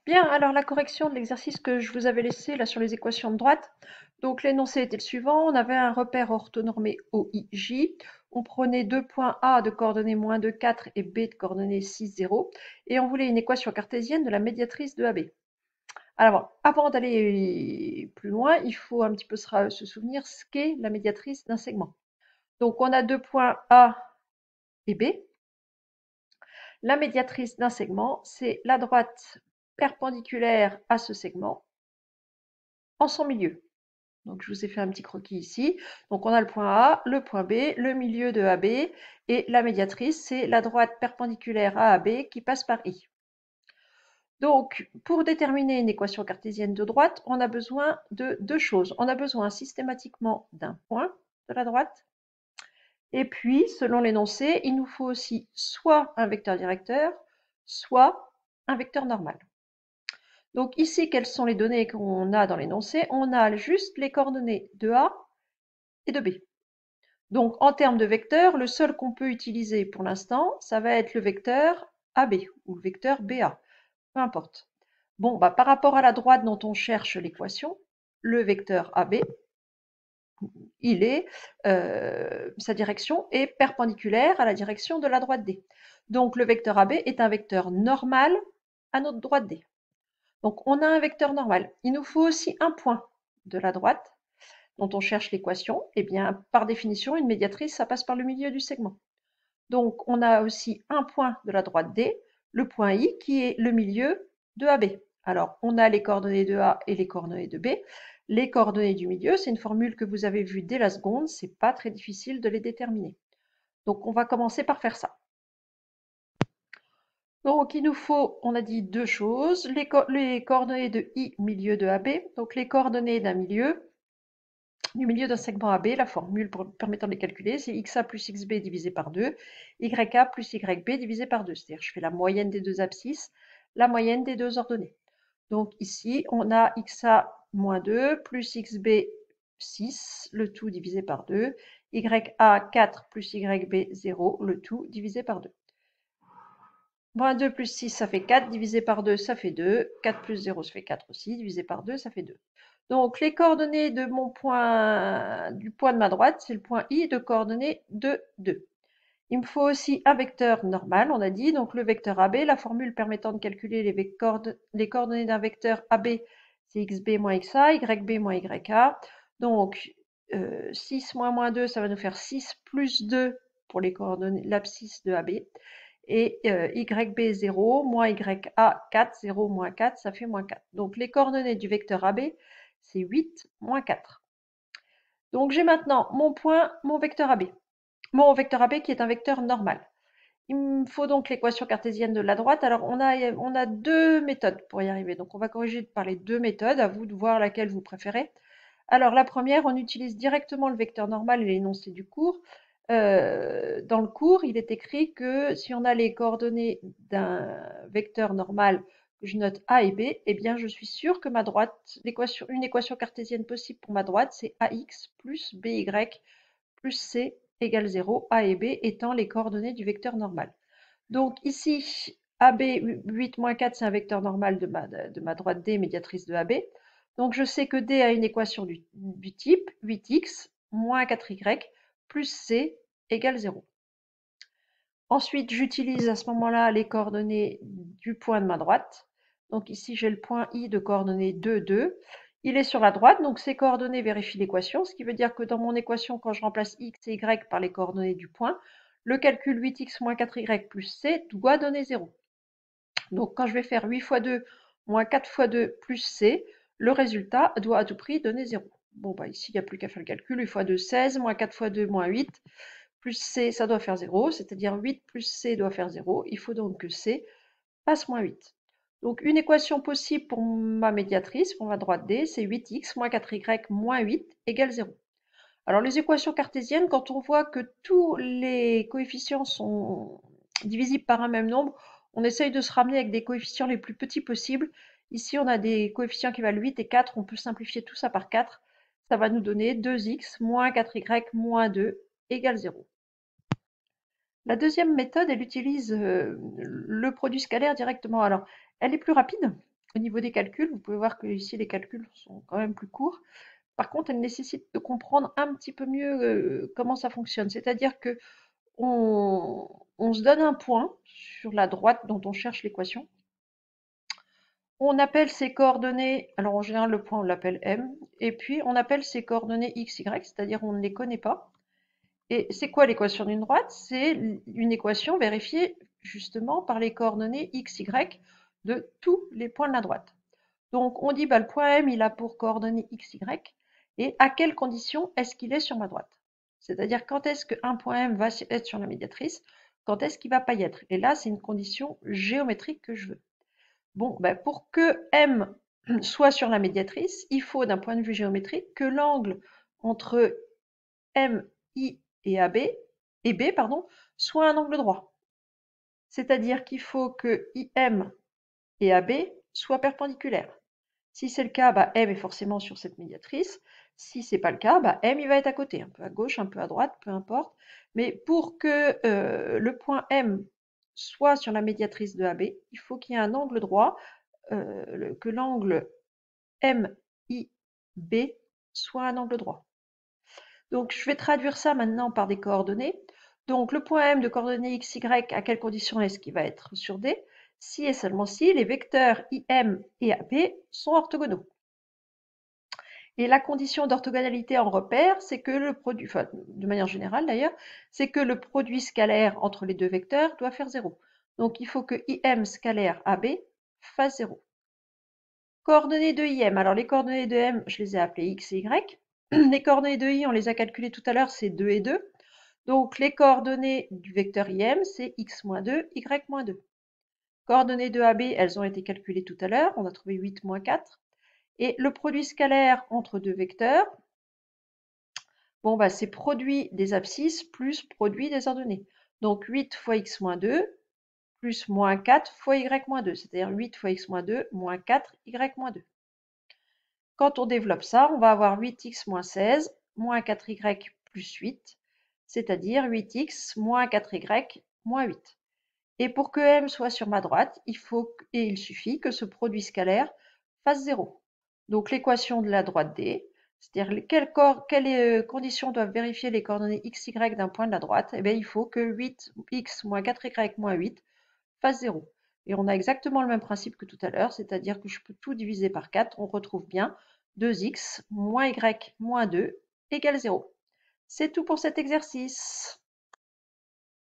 Bien, alors la correction de l'exercice que je vous avais laissé là sur les équations de droite. Donc l'énoncé était le suivant, on avait un repère orthonormé OIJ, on prenait deux points A de coordonnées -2, 4 et B de coordonnées 6, 0, et on voulait une équation cartésienne de la médiatrice de AB. Alors, avant d'aller plus loin, il faut un petit peu se souvenir ce qu'est la médiatrice d'un segment. Donc on a deux points A et B. La médiatrice d'un segment, c'est la droite perpendiculaire à ce segment en son milieu. Donc je vous ai fait un petit croquis ici. Donc on a le point A, le point B, le milieu de AB, et la médiatrice, c'est la droite perpendiculaire à AB qui passe par I. Donc pour déterminer une équation cartésienne de droite, on a besoin de deux choses. On a besoin systématiquement d'un point de la droite, et puis selon l'énoncé, il nous faut aussi soit un vecteur directeur, soit un vecteur normal. Donc ici, quelles sont les données qu'on a dans l'énoncé? On a juste les coordonnées de A et de B. Donc en termes de vecteurs, le seul qu'on peut utiliser pour l'instant, ça va être le vecteur AB ou le vecteur BA, peu importe. Bon, bah, par rapport à la droite dont on cherche l'équation, le vecteur AB, sa direction est perpendiculaire à la direction de la droite D. Donc le vecteur AB est un vecteur normal à notre droite D. Donc on a un vecteur normal. Il nous faut aussi un point de la droite dont on cherche l'équation. Eh bien, par définition, une médiatrice, ça passe par le milieu du segment. Donc on a aussi un point de la droite D, le point I, qui est le milieu de AB. Alors on a les coordonnées de A et les coordonnées de B. Les coordonnées du milieu, c'est une formule que vous avez vue dès la seconde, c'est pas très difficile de les déterminer. Donc on va commencer par faire ça. Donc il nous faut, on a dit deux choses, les coordonnées de I, milieu de AB, donc les coordonnées d'un milieu, du milieu d'un segment AB, la formule permettant de les calculer, c'est XA plus XB divisé par 2, YA plus YB divisé par 2. C'est-à-dire je fais la moyenne des deux abscisses, la moyenne des deux ordonnées. Donc ici, on a XA moins 2 plus XB 6, le tout divisé par 2, YA 4 plus YB 0, le tout divisé par 2. Moins 2 plus 6, ça fait 4, divisé par 2, ça fait 2. 4 plus 0, ça fait 4 aussi, divisé par 2, ça fait 2. Donc les coordonnées de mon point, du point de ma droite, c'est le point I de coordonnées de 2. Il me faut aussi un vecteur normal, on a dit, donc le vecteur AB, la formule permettant de calculer les coordonnées d'un vecteur AB, c'est XB moins XA, YB moins YA. Donc 6 moins 2, ça va nous faire 6 plus 2 pour les coordonnées, l'abscisse de AB. Et YB 0 moins YA 4, 0 moins 4, ça fait moins 4. Donc les coordonnées du vecteur AB, c'est 8 moins 4. Donc j'ai maintenant mon point, mon vecteur AB. Mon vecteur AB qui est un vecteur normal. Il me faut donc l'équation cartésienne de la droite. Alors on a deux méthodes pour y arriver. Donc on va corriger par les deux méthodes, à vous de voir laquelle vous préférez. Alors la première, on utilise directement le vecteur normal et l'énoncé du cours. Dans le cours, il est écrit que si on a les coordonnées d'un vecteur normal que je note A et B, eh bien je suis sûre que ma droite, une équation cartésienne possible pour ma droite, c'est AX plus BY plus C égale 0, A et B étant les coordonnées du vecteur normal. Donc ici, AB 8 moins 4, c'est un vecteur normal de ma droite D, médiatrice de AB. Donc je sais que D a une équation du type 8x moins 4y plus C égale 0. Ensuite, j'utilise à ce moment-là les coordonnées du point de ma droite. Donc ici, j'ai le point I de coordonnées 2, 2. Il est sur la droite, donc ces coordonnées vérifient l'équation, ce qui veut dire que dans mon équation, quand je remplace x et y par les coordonnées du point, le calcul 8x moins 4y plus c doit donner 0. Donc quand je vais faire 8 fois 2 moins 4 fois 2 plus c, le résultat doit à tout prix donner 0. Bon, bah ici, il n'y a plus qu'à faire le calcul. 8 fois 2, 16, moins 4 fois 2, moins 8, plus c, ça doit faire 0, c'est-à-dire 8 plus c doit faire 0. Il faut donc que c passe moins 8. Donc une équation possible pour ma médiatrice, pour ma droite D, c'est 8x moins 4y moins 8 égale 0. Alors les équations cartésiennes, quand on voit que tous les coefficients sont divisibles par un même nombre, on essaye de se ramener avec des coefficients les plus petits possibles. Ici, on a des coefficients qui valent 8 et 4, on peut simplifier tout ça par 4. Ça va nous donner 2x moins 4y moins 2 égale 0. La deuxième méthode, elle utilise le produit scalaire directement. Alors, elle est plus rapide, au niveau des calculs, vous pouvez voir que ici les calculs sont quand même plus courts. Par contre, elles nécessitent de comprendre un petit peu mieux comment ça fonctionne. C'est-à-dire que on se donne un point sur la droite dont on cherche l'équation. On appelle ces coordonnées, alors en général le point on l'appelle M, et puis on appelle ces coordonnées x, y, c'est-à-dire on ne les connaît pas. Et c'est quoi l'équation d'une droite? C'est une équation vérifiée justement par les coordonnées x, y de tous les points de la droite. Donc on dit bah, le point M il a pour coordonnées x, y, et à quelles conditions est-ce qu'il est sur ma droite? C'est-à-dire quand est-ce qu'un point M va être sur la médiatrice, quand est-ce qu'il ne va pas y être? Et là c'est une condition géométrique que je veux. Bon, ben pour que M soit sur la médiatrice, il faut d'un point de vue géométrique que l'angle entre MI et AB et B pardon, soit un angle droit. C'est-à-dire qu'il faut que IM et AB soient perpendiculaires. Si c'est le cas, bah, M est forcément sur cette médiatrice. Si c'est pas le cas, bah, M il va être à côté, un peu à gauche, un peu à droite, peu importe. Mais pour que le point M soit sur la médiatrice de AB, il faut qu'il y ait un angle droit, que l'angle MIB soit un angle droit. Donc je vais traduire ça maintenant par des coordonnées. Donc le point M de coordonnées x, y, à quelles conditions est-ce qu'il va être sur D? Si et seulement si les vecteurs IM et AB sont orthogonaux. Et la condition d'orthogonalité en repère, c'est que le produit, enfin de manière générale d'ailleurs, c'est que le produit scalaire entre les deux vecteurs doit faire 0. Donc il faut que IM scalaire AB fasse 0. Coordonnées de IM. Alors les coordonnées de M, je les ai appelées x et y. Les coordonnées de I, on les a calculées tout à l'heure, c'est 2 et 2. Donc les coordonnées du vecteur IM, c'est x-2, y-2. Coordonnées de AB, elles ont été calculées tout à l'heure, on a trouvé 8 moins 4. Et le produit scalaire entre deux vecteurs, bon, bah, c'est produit des abscisses plus produit des ordonnées. Donc 8 fois x-2 plus moins 4 fois y-2, c'est-à-dire 8 fois x-2 moins 4 y-2. Quand on développe ça, on va avoir 8x moins 16 moins 4y plus 8, c'est-à-dire 8x moins 4y moins 8. Et pour que M soit sur ma droite, il suffit que ce produit scalaire fasse 0. Donc l'équation de la droite D, c'est-à-dire quelles conditions doivent vérifier les coordonnées x, y d'un point de la droite, eh bien, il faut que 8x moins 4y moins 8 fasse 0. Et on a exactement le même principe que tout à l'heure, c'est-à-dire que je peux tout diviser par 4, on retrouve bien 2x moins y moins 2 égale 0. C'est tout pour cet exercice.